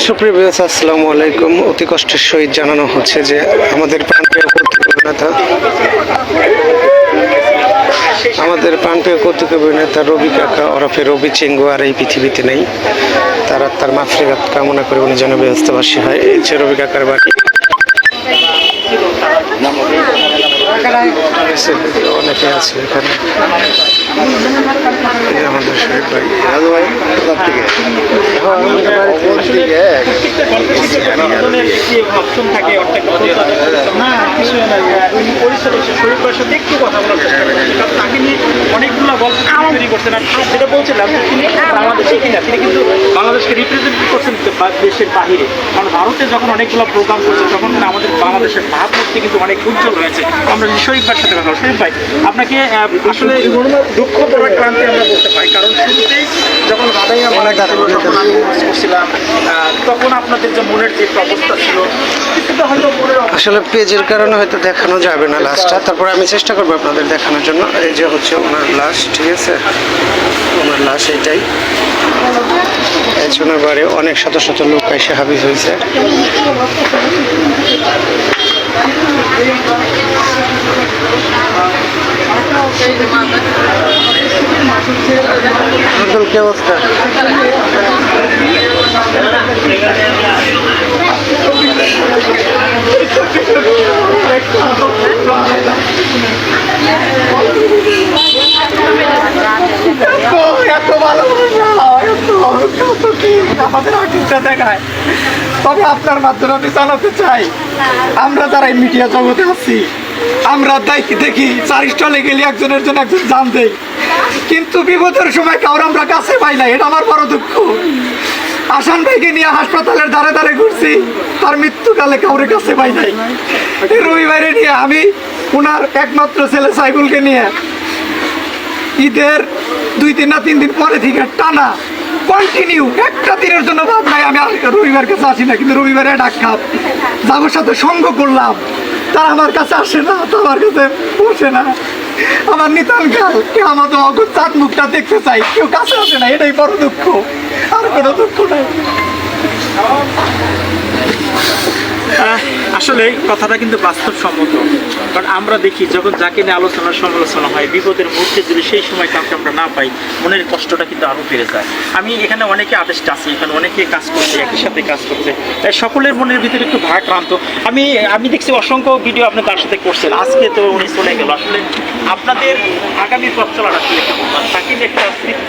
সুপ্রিয় ভিউয়ার্স, আসসালামু আলাইকুম। অতি কষ্টের সহিত জানানো হচ্ছে যে আমাদের প্রাণপ্রিয় কৌতুক অভিনেতা রবি কাকা ওরফে রবি চেঙ্গু আর এই পৃথিবীতে নেই। তার মাতৃঘাত কামনা করে উনি যেন ব্যস্তবাসী হয়। এই যে রবি কাকার বাড়ি। অনেকে আছে এখানে। আমাদের শরীফ ভাই অনেকগুলো গল্প তৈরি করছেন। আর যেটা বলছিলাম, তিনি বাংলাদেশে কিনা, তিনি কিন্তু বাংলাদেশকে রিপ্রেজেন্ট করছেন দেশের বাহিরে। কারণ ভারতে যখন অনেকগুলো প্রোগ্রাম করছে তখন আমাদের বাংলাদেশের ভাবমূর্তি কিন্তু অনেক উজ্জ্বল রয়েছে। আমরা শরীফ ভাইয়ের সাথে কথা, শরীফ ভাই আপনাকে আসলে দুঃখ পরাক্রান্তি আমরা বলতে পারি। কারণ শুরুতেই যখন বাদাইয়া মারা গেছিল, যখন আমি করছিলাম, তখন আপনাদের যে মনের যে অবস্থা ছিল, আসলে পেজের কারণে হয়তো দেখানো যাবে না লাশটা। তারপরে আমি চেষ্টা করবো আপনাদের দেখানোর জন্য। এই যে হচ্ছে ওনার লাশ, ঠিক আছে, ওনার লাশ এইটাই। ওনার বাড়ি অনেক শত শত লোক এসে হাবিজ হয়েছে। কি অবস্থা? আমাদের আর্টিস্টরা দেখায়। তবে আপনার মাধ্যমে আমি জানাতে চাই, আমরা যারা এই মিডিয়া জগতে আছি, আমরা দেখি 4 স্টলে গেলে একজনের জন্য একজন জান দেই, কিন্তু বিপদের সময় কাউর আমরা কাছে পাই না। এটা আমার বড় দুঃখ। আসান ভাইকে নিয়ে হাসপাতালের ধারে ধারে ঘুরছি, তার মৃত্যুকালে কাউরে কাছে পাই নাই। রবি ভাইরে নিয়ে আমি ওনার একমাত্র ছেলে সাইফুলকে নিয়ে ঈদের 2 না 3 দিন পরে থেকে টানা কন্টিনিউ একটা দিনের জন্য ভাব নাই আমি রবিবার কাছে আসি না। কিন্তু রবিবারে ডাক্তার যাদের সাথে সঙ্গ করলাম তারা আমার কাছে আসে না, আমার কাছে বসে না। আমার নিতান কাল কেউ আমাদের অগর চাঁদ মুখটা দেখতে চাই, কেউ কাছে আসে না। এটাই বড় দুঃখ, আর কোনো দুঃখ নাই। আসলে কথাটা কিন্তু বাস্তবসম্মত। কারণ আমরা দেখি যখন যাকে নিয়ে আলোচনা সমালোচনা হয়, বিপদের মুহূর্তে যদি সেই সময় কাউকে আমরা না পাই, মনের কষ্টটা কিন্তু আরও বেড়ে যায়। আমি এখানে অনেকে আদেশটা আছি, এখানে অনেকে কাজ করছে, একই সাথে কাজ করছে, সকলের মনের ভিতরে একটু ভারাক্রান্ত। আমি দেখছি অসংখ্য ভিডিও আপনি তার সাথে করছেন, আজকে তো উনি চলে গেল। আসলে আপনাদের আগামী পথ চলাটা আসলে তাকে একটা স্মৃতি।